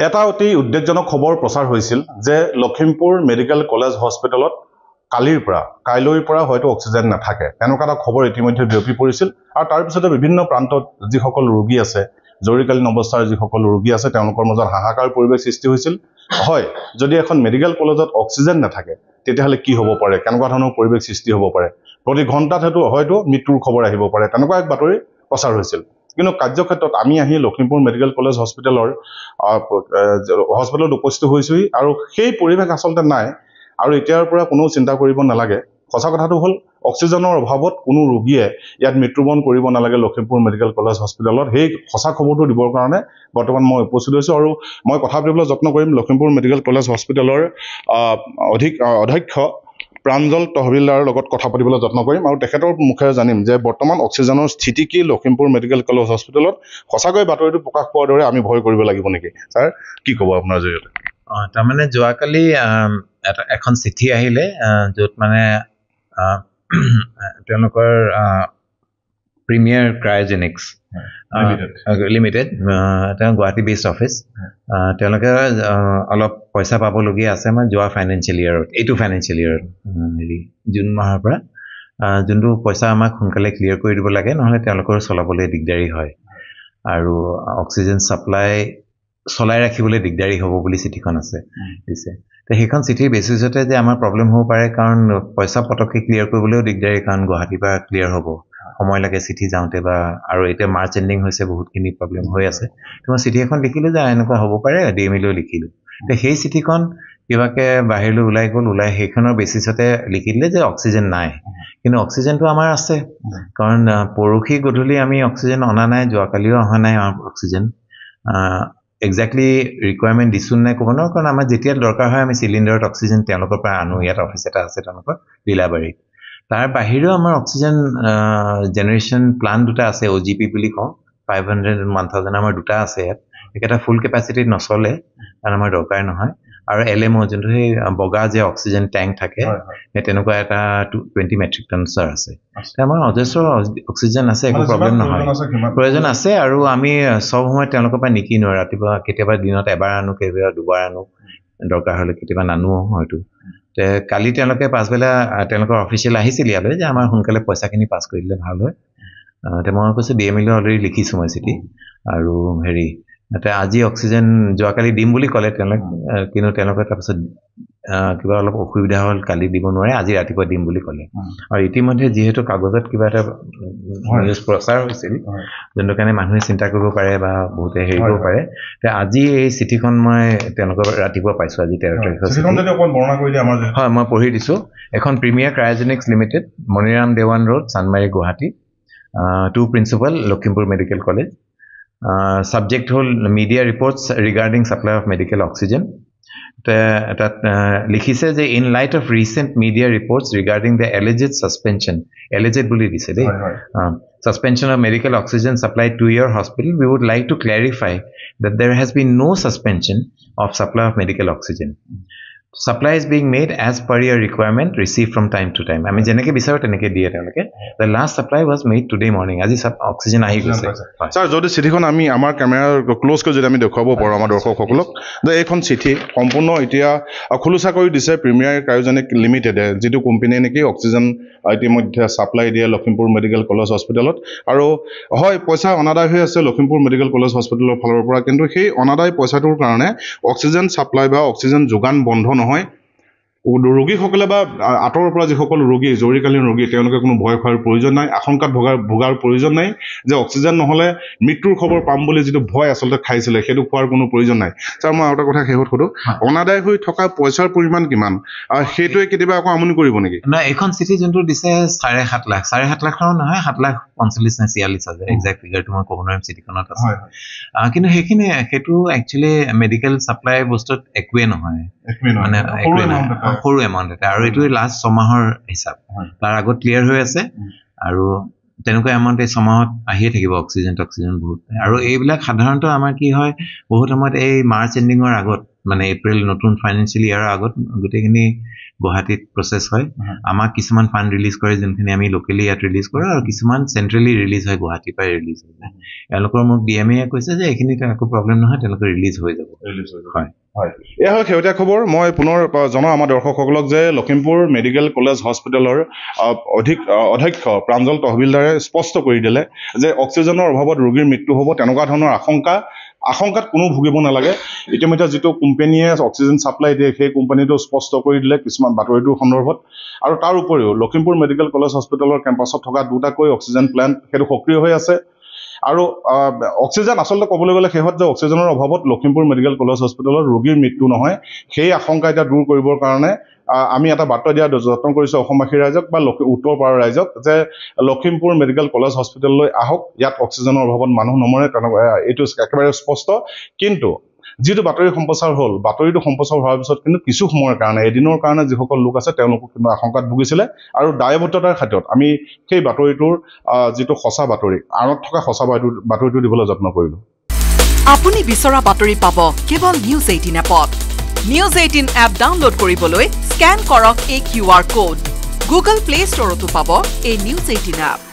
এটা অতি উদ্বেগজনক খবৰ প্ৰচাৰ হৈছিল যে লখিমপুৰ মেডিকেল কলেজ হস্পিটেলত কাইলৈৰ পৰা হয়তো অক্সিজেন নাথাকে তেনেকুৱা এটা খবৰ ইতিমধ্যে বিয়পি পৰিছিল আৰু তাৰ পিছতে বিভিন্ন প্ৰান্তত যিসকল ৰোগী আছে জৰুৰীকালীন অৱস্থাৰ যিসকল ৰোগী আছে তেওঁলোকৰ মাজত হাহাকাৰ পৰিৱেশ সৃষ্টি হৈছিল হয় যদি এখন মেডিকেল কলেজত অক্সিজেন নাথাকে তেতিয়াহ'লে কি হ'ব পাৰে কেনেকুৱা ধৰণৰ পৰিৱেশ সৃষ্টি হ'ব পাৰে প্ৰতি ঘণ্টাত হয়তো মৃত্যুৰ খবৰ আহিব পাৰে তেনেকুৱা এক বাতৰি প্ৰচাৰ হৈছিল কিন্তু কাৰ্যক্ষেত্ৰত আমি আহি লখিমপুৰ মেডিকেল কলেজ হস্পিটেলত উপস্থিত হৈছোহি আৰু সেই পৰিৱেশ আচলতে নাই আৰু এতিয়াৰ পৰা কোনো চিন্তা কৰিব নালাগে সঁচা কথাটো হ'ল অক্সিজেনৰ অভাৱত কোনো ৰোগীয়ে ইয়াত মৃত্যুবৰণ কৰিব নালাগে লখিমপুৰ মেডিকেল কলেজ হস্পিটেলত সেই সঁচা খবৰটো দিবৰ কাৰণে বৰ্তমান মই উপস্থিত হৈছোঁ আৰু মই কথা পাতিবলৈ যত্ন কৰিম লখিমপুৰ মেডিকেল কলেজ হস্পিটেলৰ অধ্যক্ষ প্ৰাঞ্জল তহবিলদাৰৰ লগত কথা পাতিবলৈ যত্ন কৰিম আৰু তেখেতৰ মুখেৰে জানিম যে বৰ্তমান অক্সিজেনৰ স্থিতি কি লখিমপুৰ মেডিকেল কলেজ হস্পিটেলত সঁচাকৈ বাতৰিটো প্ৰকাশ পোৱাৰ দৰে আমি ভয় কৰিব লাগিব নেকি ছাৰ কি ক'ব আপোনাৰ জৰিয়তে তাৰমানে যোৱাকালি এখন চিঠি আহিলে য'ত মানে তেওঁলোকৰ প্ৰিমিয়াৰ ক্ৰায়জেনিক্স লিমিটেড তেওঁ গুৱাহাটী বেছড অফিচ তেওঁলোকে অলপ পইচা পাবলগীয়া আছে আমাৰ যোৱা ফাইনেন্সিয়েল ইয়েৰত এইটো ফাইনেন্সিয়েল ইয়েৰত জুন মাহৰ পৰা যোনটো পইচা আমাক সোনকালে ক্লিয়াৰ কৰি দিব লাগে নহ'লে তেওঁলোকৰ চলাবলৈ দিগদাৰী হয় আৰু অক্সিজেন ছাপ্লাই চলাই ৰাখিবলৈ দিগদাৰী হ'ব বুলি চিঠিখন দিছে তো সেইখন চিঠিৰ বেচিছতে যে আমাৰ প্ৰব্লেম হ'ব পাৰে কাৰণ পইচা পটককৈ ক্লিয়াৰ কৰিবলৈও দিগদাৰী কাৰণ গুৱাহাটীৰ পৰা ক্লিয়াৰ হ'ব সময় লাগে চিঠি যাওঁতে বা আৰু এতিয়া মাৰ্চ এণ্ডিং হৈছে বহুতখিনি প্ৰব্লেম হৈ আছে তো মই চিঠি এখন লিখিলোঁ যে এনেকুৱা হ'ব পাৰে DMLও লিখিলোঁ তো সেই চিঠিখন কিবাকৈ বাহিৰলৈ ওলাই সেইখনৰ বেচিছতে লিখি দিলে যে অক্সিজেন নাই কিন্তু অক্সিজেনটো আমাৰ আছে কাৰণ পৰহি গধূলি আমি অক্সিজেন অনা নাই যোৱাকালিও অহা নাই অক্সিজেন এক্সাক্টলি ৰিকুৱাৰমেণ্ট দিছোঁ নাই ক'ব নোৱাৰোঁ কাৰণ আমাৰ যেতিয়া দৰকাৰ হয় আমি চিলিণ্ডাৰত অক্সিজেন তেওঁলোকৰ পৰা আনো ইয়াত অফিচ এটা আছে তেওঁলোকৰ লীলাবাৰীত তাৰ বাহিৰেও আমাৰ অক্সিজেন জেনেৰেশ্যন প্লাণ্ট দুটা আছে OGP বুলি কওঁ 500 and 1000 আমাৰ দুটা আছে ইয়াত এটা ফুল কেপাচিটিত নচলে কাৰণ আমাৰ দৰকাৰ নহয় আৰু LMO যোনটো সেই বগা যে অক্সিজেন টেংক থাকে সেই তেনেকুৱা এটা 20 মেট্ৰিক টনছৰ আছে আমাৰ অজস্ৰ অক্সিজেন আছে একো প্ৰব্লেম নহয় প্ৰয়োজন আছে আৰু আমি সব সময় তেওঁলোকৰ পৰা নিকিনো ৰাতিপুৱা কেতিয়াবা দিনত এবাৰ আনো কেতিয়াবা দুবাৰ আনো দৰকাৰ হ'লে কেতিয়াবা নানো হয়তো তে কালি তেওঁলোকে পাছবেলা তেওঁলোকৰ অফিচিয়েল আহিছিল ইয়ালৈ যে আমাৰ সোনকালে পইচাখিনি পাছ কৰি দিলে ভাল হয় তে মই কৈছোঁ DMLও অলৰেডি লিখিছোঁ মই চিঠি আৰু আজি অক্সিজেন যোৱাকালি দিম বুলি ক'লে কিন্তু তেওঁলোকে তাৰপিছত কিবা অলপ অসুবিধা হ'ল কালি দিব নোৱাৰে আজি ৰাতিপুৱা দিম বুলি ক'লে আৰু ইতিমধ্যে যিহেতু কাগজত কিবা এটা নিউজ প্ৰচাৰ হৈছিল যোনটো কাৰণে মানুহে চিন্তা কৰিব পাৰে বা বহুতে হেৰি কৰিব পাৰে তে আজি এই চিঠিখন মই তেওঁলোকৰ ৰাতিপুৱা পাইছোঁ আজি 13 তাৰিখৰ হয় মই পঢ়ি দিছোঁ এখন premier cryogenics limited Maniram Dewan road Chandmari Guwahati to principal Lakhimpur medical college subject whole media reports regarding supply of medical oxygen that likhise je in light of recent media reports regarding the alleged suspension suspension of medical oxygen supply to your hospital we would like to clarify that there has been no suspension of supply of medical oxygen supply is being made as per your requirement received from time to time ami jeneke bisaro teneke diye teleke the last supply was made today morning aji oxygen ahi gose sir jodi চিঠিখন আমি আমাৰ camera close কৰি যদি আমি দেখাব পাৰো আমাৰ দৰ্শকসকলক যে এইখন চিঠি সম্পূৰ্ণ এতিয়া খুলুসা কৰি দিছে প্ৰিমিয়াৰ ক্ৰায়োজেনিক লিমিটেড যেটো কোম্পানী নেকি অক্সিজেন ইতিমধ্যে সাপ্লাই দিয়ে লখিমপুৰ মেডিকেল কলেজ হস্পিটেলত আৰু হয় পইচা অনাদায় হৈ আছে লখিমপুৰ মেডিকেল কলেজ হস্পিটেলৰ ফালৰ পৰা কিন্তু সেই অনাদায় পইচাটোৰ কাৰণে অক্সিজেন সাপ্লাই বা অক্সিজেন যোগান বন্ধ নহয় ৰোগীসকলে বা আঁতৰৰ পৰা যিসকল ৰোগী জৰুৰীকালীন ৰোগী তেওঁলোকে কোনো ভয় খোৱাৰ প্ৰয়োজন নাই আশংকাত ভোগাৰ প্ৰয়োজন নাই যে অক্সিজেন নহলে মৃত্যুৰ খবৰ পাম বুলি যেটো ভয় আচলতে খাইছিলে সেইটো খোৱাৰ কোনো প্ৰয়োজন নাই স্যাৰ মই এটা কথা শেষত কৰো অনাদায় হৈ থকা পইচাৰ পৰিমাণ কিমান সেইটোৱে কেতিয়াবা আকৌ আমনি কৰিব নেকি না এখন চিঠি যোনটো দিছে 7.5 লাখ নহয় 7,45,000 নে 46,000 এক্সাক্ট ফিগাৰটো মই ক'ব নোৱাৰিম চিঠিখনত আছে কিন্তু সেইটো একচুয়ালি মেডিকেল সাপ্লাই বস্তুত একোৱে নহয় মানে সৰু এমাউণ্ট এটা আৰু এইটো লাষ্ট 6 মাহৰ হিচাপ তাৰ আগত ক্লিয়াৰ হৈ আছে আৰু তেনেকুৱা এমাউণ্ট এই ছমাহত আহিয়ে থাকিব অক্সিজেন বহুত আৰু এইবিলাক সাধাৰণতে আমাৰ কি হয় বহুত সময়ত এই মাৰ্চ এণ্ডিঙৰ আগত মানে এপ্ৰিল নতুন ফাইনেন্সিয়েল ইয়াৰৰ আগত গোটেইখিনি গুৱাহাটীত প্ৰচেছ হয় আমাক কিছুমান ফাণ্ড ৰিলিজ কৰে যোনখিনি আমি লোকেলি ইয়াত ৰিলিজ কৰোঁ আৰু কিছুমান চেণ্ট্ৰেলি ৰিলিজ হয় গুৱাহাটীৰ পৰাই ৰিলিজ হৈ যায় এওঁলোকৰ মোক DMA কৈছে যে এইখিনিত একো প্ৰব্লেম নহয় তেওঁলোকে ৰিলিজ হৈ যাব হয় হয় এয়া হ'ল শেহতীয়া খবৰ মই পুনৰ জনাওঁ আমাৰ দৰ্শকসকলক যে লখিমপুৰ মেডিকেল কলেজ হস্পিটেলৰ অধ্যক্ষ প্ৰাঞ্জল তহবিলদাৰে স্পষ্ট কৰি দিলে যে অক্সিজেনৰ অভাৱত ৰোগীৰ মৃত্যু হ'ব তেনেকুৱা ধৰণৰ আশংকাত কোনো ভুগিব নালাগে ইতিমধ্যে যিটো কোম্পানীয়ে অক্সিজেন ছাপ্লাই দিয়ে সেই কোম্পানীটো স্পষ্ট কৰি দিলে কিছুমান বাতৰিটোৰ সন্দৰ্ভত আৰু তাৰ উপৰিও লখিমপুৰ মেডিকেল কলেজ হস্পিটেলৰ কেম্পাছত থকা দুটাকৈ অক্সিজেন প্লেণ্ট সেইটো সক্ৰিয় হৈ আছে আৰু অক্সিজেন আচলতে ক'বলৈ গ'লে শেহত যে অক্সিজেনৰ অভাৱত লখিমপুৰ মেডিকেল কলেজ হস্পিটেলত ৰোগীৰ মৃত্যু নহয় সেই আশংকা এতিয়া দূৰ কৰিবৰ কাৰণে আমি এটা বাৰ্তা দিয়া যত্ন কৰিছোঁ অসমবাসী ৰাইজক বা উত্তৰ পাৰৰ ৰাইজক যে লখিমপুৰ মেডিকেল কলেজ হস্পিটেললৈ আহক ইয়াত অক্সিজেনৰ অভাৱত মানুহ নমৰে এইটো একেবাৰে স্পষ্ট কিন্তু যিটো বাতৰি সম্প্ৰচাৰ হ'ল বাতৰিটো সম্প্ৰচাৰ হোৱাৰ পিছত কিন্তু কিছু সময়ৰ কাৰণে এদিনৰ কাৰণে যিসকল লোক আছে তেওঁলোকক কিন্তু আশংকাত ভুগিছিলে আৰু দায়বদ্ধতাৰ খাতিৰত আমি সেই বাতৰিটোৰ যিটো সঁচা বাতৰি আঁৰত থকা সঁচা বাতৰিটো দিবলৈ যত্ন কৰিলোঁ আপুনি বিচৰা বাতৰি পাব কেৱল নিউজ 18 এপত নিউজ 18 এপ ডাউনলোড কৰিবলৈ স্কেন কৰক এই QR কোড গুগল প্লে ষ্টৰতো পাব এই নিউজ 18 এপ